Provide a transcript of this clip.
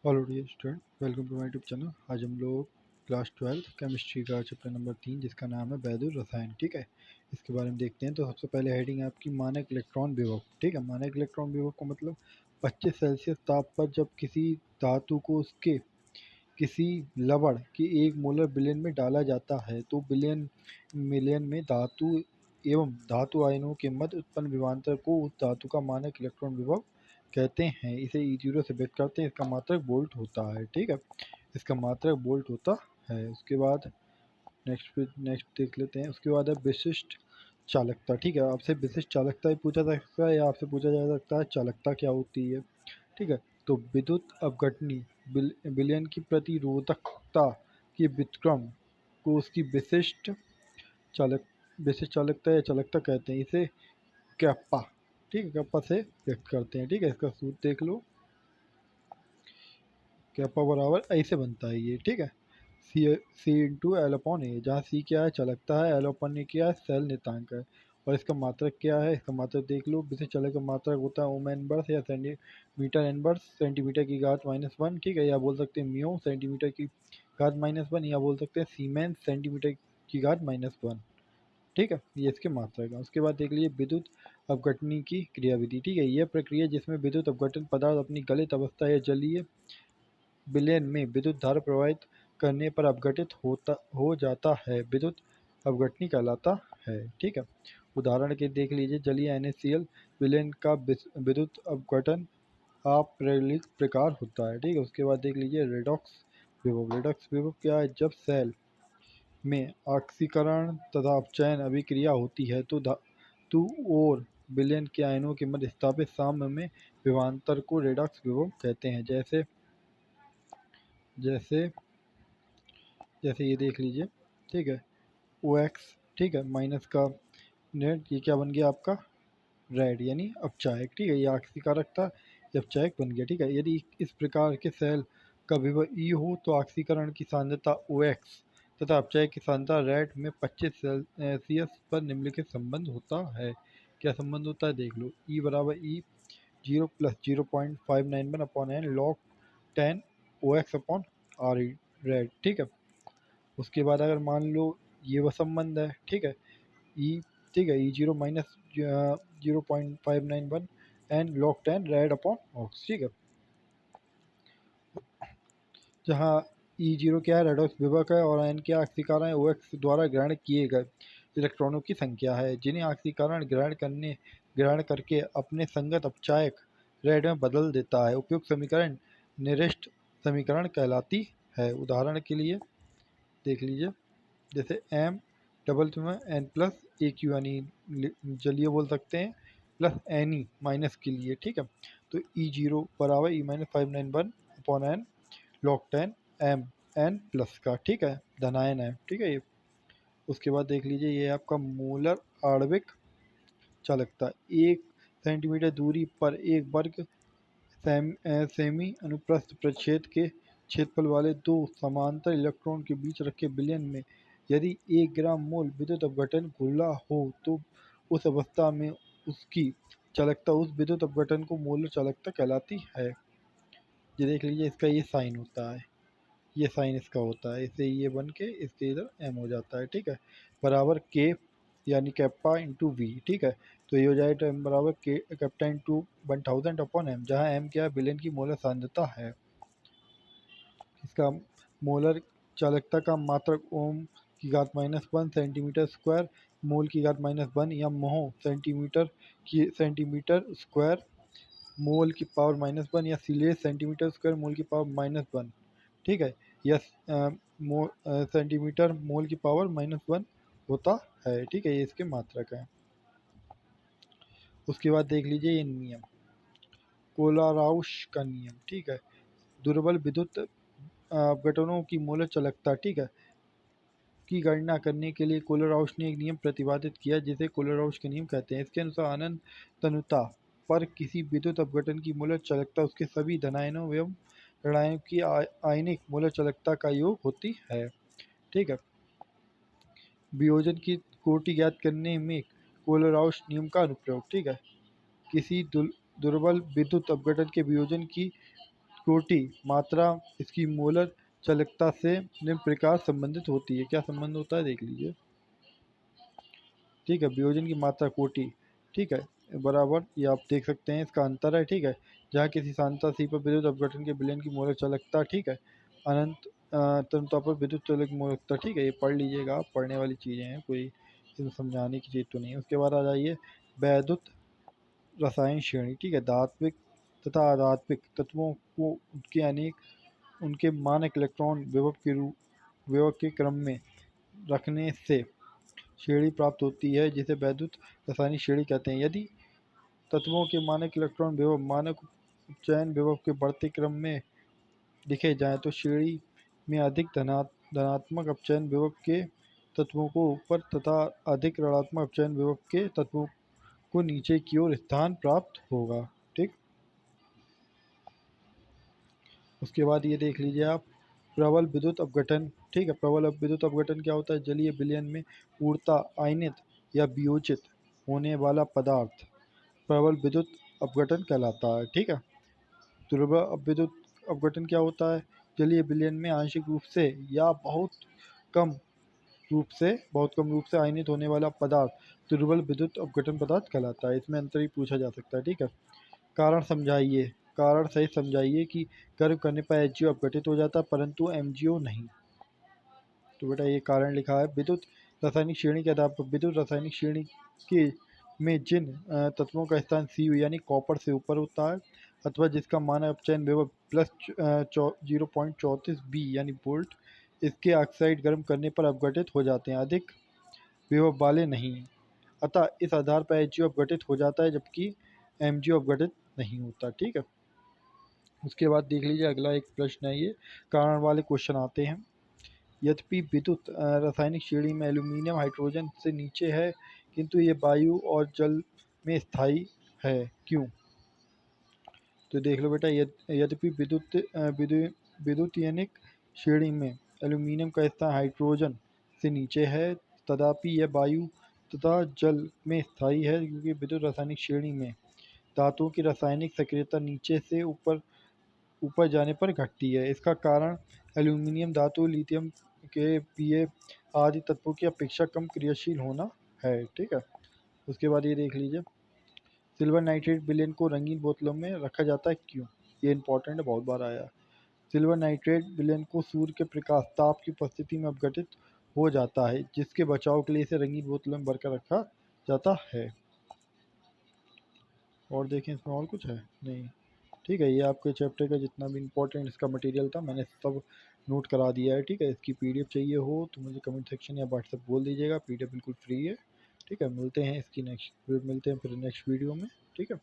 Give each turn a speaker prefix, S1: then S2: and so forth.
S1: Hello dear student, welcome to my YouTube channel. आज हम लोग क्लास 12 केमिस्ट्री का चैप्टर नंबर 3 जिसका नाम है वैद्युत रसायन, ठीक है, इसके बारे में देखते हैं। तो सबसे पहले हेडिंग है आपकी मानक इलेक्ट्रॉन विभव, ठीक है। मानक इलेक्ट्रॉन विभव का मतलब 25 सेल्सियस ताप पर जब किसी धातु को उसके किसी लवण के 1 मोलर विलयन में डाला जाता है तो मिलियन में धातु एवं धातु आयनों के मध्य उत्पन्न विभवांतर को उस धातु का मानक इलेक्ट्रॉन विभव कहते हैं। इसे E0 से व्यक्त करते हैं। इसका मात्रक वोल्ट होता है, ठीक है, इसका मात्रक वोल्ट होता है। उसके बाद नेक्स्ट देख लेते हैं। उसके बाद है विशिष्ट चालकता, ठीक है। आपसे विशिष्ट चालकता भी पूछा जा सकता है या आपसे पूछा जा सकता है चालकता क्या होती है, ठीक है। तो विद्युत अपघटनी विलयन की प्रतिरोधकता के व्युत्क्रम को उसकी चालक विशिष्ट चालकता या चालकता कहते हैं। इसे कैप्पा, ठीक है, कैप्पा से व्यक्त करते हैं, ठीक है। इसका सूत्र देख लो, कैप्पा बराबर ऐसे बनता है ये, ठीक है। सी इंटू एल अपॉन ए, जहाँ सी क्या है चालकता है, एल अपॉन ए क्या है सेल नियतांक है, और इसका मात्रक क्या है, इसका मात्रक देख लो। विशिष्ट चालक का मात्रक होता है ओम इनवर्स या सेंटीमीटर इनवर्स सेंटीमीटर की घात -1, ठीक है, या बोल सकते हैं म्यू सेंटीमीटर की घात -1, या बोल सकते हैं सीमेंस सेंटीमीटर की घात -1, ठीक है। ये इसके मात्रक है। उसके बाद देख लीजिए विद्युत अपघटनी की क्रियाविधि, ठीक है। यह प्रक्रिया जिसमें विद्युत अपघटन पदार्थ अपनी गलित अवस्था या जलीय विलयन में विद्युत धारा प्रवाहित करने पर अपघटित हो जाता है, विद्युत अपघटनी कहलाता है, ठीक है। उदाहरण के देख लीजिए, जलीय NaCl विलयन का विद्युत अपघटन अप्रेरित प्रकार होता है, ठीक है। उसके बाद देख लीजिए रेडॉक्स विभव। रेडॉक्स विभव क्या है, जब सेल में ऑक्सीकरण तथा अपचयन अभिक्रिया होती है तो धातु और विलयन के आयनों के मध्य स्थापित साम्य में विभवांतर को रेडॉक्स विभव कहते हैं। जैसे जैसे जैसे ये देख लीजिए, ठीक है, OX, ठीक है, माइनस का नेट, ये क्या बन गया आपका रेड यानी अपचायक, ठीक है। ये ऑक्सीकारक था, ये अपचायक बन गया, ठीक है। यदि इस प्रकार के सेल का विभव E हो तो ऑक्सीकरण की सांद्रता OX तथा अपचायक की सांद्रता रेड में 25 सेल्सियस पर निम्नलिखित संबंध होता है। क्या संबंध होता है देख लो, E बराबर E0 plus 0.591 upon n log 10 OX upon RE red, ठीक है। उसके बाद अगर मान लो ये वह संबंध है, ठीक है, ई, ठीक है, E0 minus 0.591 and log 10 red upon ox, ठीक है, जहाँ E0 क्या है रेडॉक्स विभव है और एन क्या ऑक्सीकरण है OX द्वारा ग्रहण किए गए इलेक्ट्रॉनों की संख्या है जिन्हें ऑक्सीकरण ग्रहण करके अपने संगत अपचायक रेड में बदल देता है। उपयुक्त समीकरण निरिष्ट समीकरण कहलाती है। उदाहरण के लिए देख लीजिए, जैसे एम डबल में एन प्लस ए क्यू यानी जलीय बोल सकते हैं, प्लस एन ई माइनस के लिए, ठीक है। तो E0 बराबर E-591 upon n log 10 M N plus का, ठीक है, धनायन है, ठीक है ये। उसके बाद देख लीजिए, ये आपका मोलर आणविक चालकता 1 सेंटीमीटर दूरी पर एक वर्ग सेमी अनुप्रस्थ प्रक्षेत्र के क्षेत्रफल वाले दो समांतर इलेक्ट्रॉन के बीच रखे विलयन में यदि 1 ग्राम मोल विद्युत अपघटन घुला हो तो उस अवस्था में उसकी चालकता उस विद्युत अपघटन को मोलर चालकता कहलाती है। ये देख लीजिए, इसका ये साइन होता है, ये साइन इसका होता है, इससे ये बन के इसके इधर एम हो जाता है, ठीक है, बराबर के यानी कैप्पा इंटू वी, ठीक है। तो ये हो जाएगा एम बराबर के कैप्टा इंटू 1000 अपॉन एम, जहाँ एम क्या है विलेन की मोलर सांद्रता है। इसका मोलर चालकता का मात्रक ओम की घात -1 सेंटीमीटर स्क्वायर मोल की घात -1 या मोह सेंटीमीटर स्क्वायर मोल की पावर -1 या सिलियस सेंटीमीटर स्क्वायर मोल की पावर -1, ठीक है, या सेंटीमीटर मोल की पावर -1 होता है, ठीक है, ये इसके मात्रक है। उसके बाद देख लीजिए ये नियम, कोलाराउश का नियम, ठीक है। दुर्बल विद्युत अपघटनों की मोलर चालकता, ठीक है, की गणना करने के लिए कोलराउश ने एक नियम प्रतिपादित किया जिसे कोलराउश का नियम कहते हैं। इसके अनुसार अनंत तनुता पर किसी विद्युत अपघटन की मोलर चालकता उसके सभी धनायनों एवं ऋणायनों की आयनिक मोलर चालकता का योग होती है, ठीक है। वियोजन की कोटि ज्ञात करने में कोलराउश नियम का अनुप्रयोग, ठीक है। किसी दुर्बल विद्युत अपघटन के वियोजन की कोटि मात्रा इसकी मोलर चालकता से निम्न प्रकार संबंधित होती है। क्या संबंध होता है देख लीजिए। ठीक है, वियोजन की मात्रा कोटि, ठीक है, बराबर ये आप देख सकते हैं इसका अंतर है। ठीक है, जहाँ किसी सांद्रता सी पर विद्युत अपघटन के विलयन की मोलर चालकता, ठीक है, अनंत तंत्र पर विद्युत चालक मोलकता। ठीक है, ये पढ़ लीजिएगा आप, पढ़ने वाली चीज़ें हैं, कोई इसमें समझाने की चीज़ तो नहीं है। उसके बाद आ जाइए वैद्युत रसायन श्रेणी। ठीक है, धात्विक तथा अधात्विक तत्वों को उनके अनेक उनके मानक इलेक्ट्रॉन विभव के क्रम में रखने से श्रेणी प्राप्त होती है, जिसे वैद्युत रासायनिक श्रेणी कहते हैं। यदि तत्वों के मानक इलेक्ट्रॉन विभव मानक उपचयन विभव के बढ़ते क्रम में लिखे जाएं तो श्रेणी में अधिक धनात्मक अपचयन विभव के तत्वों को ऊपर तथा अधिक ऋणात्मक अपचयन विभव के तत्वों को नीचे की ओर स्थान प्राप्त होगा। ठीक, उसके बाद ये देख लीजिए आप प्रबल विद्युत अपघटन। ठीक है, प्रबल विद्युत अपघटन क्या होता है? जलीय विलयन में पूर्णतः आयनित या वियोजित होने वाला पदार्थ प्रबल विद्युत अपघटन कहलाता है। ठीक है, दुर्बल विद्युत अपघटन क्या होता है? जलीय विलयन में आंशिक रूप से या कम बहुत कम रूप से आयनित होने वाला पदार्थ दुर्बल विद्युत अपघटन पदार्थ कहलाता है। इसमें अंतर ही पूछा जा सकता है। ठीक है, कारण समझाइए, कारण सहित समझाइए कि गर्म करने पर एचजीओ अपघटित हो जाता है परंतु एमजीओ नहीं। तो बेटा ये कारण लिखा है। विद्युत रासायनिक श्रेणी के आधार पर विद्युत रासायनिक श्रेणी के में जिन तत्वों का स्थान सी यानी कॉपर से ऊपर होता है अथवा जिसका मानक अपचयन विभव प्लस 0.34 बी यानी वोल्ट, इसके ऑक्साइड गर्म करने पर अपघटित हो जाते हैं, अधिक विभव वाले नहीं। अतः इस आधार पर एचजीओ अपघटित हो जाता है जबकि एमजीओ अपघटित नहीं होता। ठीक है, उसके बाद देख लीजिए अगला एक प्रश्न है, ये कारण वाले क्वेश्चन आते हैं। यद्यपि विद्युत रासायनिक श्रेणी में एल्यूमीनियम हाइड्रोजन से नीचे है किंतु ये वायु और जल में स्थायी है, क्यों? तो देख लो बेटा, यद्यपि विद्युतीयनिक श्रेणी में एल्यूमीनियम का स्थान हाइड्रोजन से नीचे है, तथापि यह वायु तथा जल में स्थायी है, क्योंकि विद्युत रासायनिक श्रेणी में धातुओं की रासायनिक सक्रियता नीचे से ऊपर जाने पर घटती है। इसका कारण एल्यूमीनियम धातु लिथियम के पीए आदि तत्वों की अपेक्षा कम क्रियाशील होना है। ठीक है, उसके बाद ये देख लीजिए सिल्वर नाइट्रेट विलयन को रंगीन बोतलों में रखा जाता है, क्यों? ये इंपॉर्टेंट है, बहुत बार आया। सिल्वर नाइट्रेट विलयन को सूर्य के प्रकाश ताप की उपस्थिति में अपघटित हो जाता है, जिसके बचाव के लिए इसे रंगीन बोतलों में भरकर रखा जाता है। और देखें इसमें और कुछ है नहीं। ठीक है, ये आपके चैप्टर का जितना भी इम्पोर्टेंट इसका मटेरियल था मैंने सब नोट करा दिया है। ठीक है, इसकी पीडीएफ चाहिए हो तो मुझे कमेंट सेक्शन या व्हाट्सएप बोल दीजिएगा, पीडीएफ बिल्कुल फ्री है। ठीक है, मिलते हैं फिर नेक्स्ट वीडियो में। ठीक है।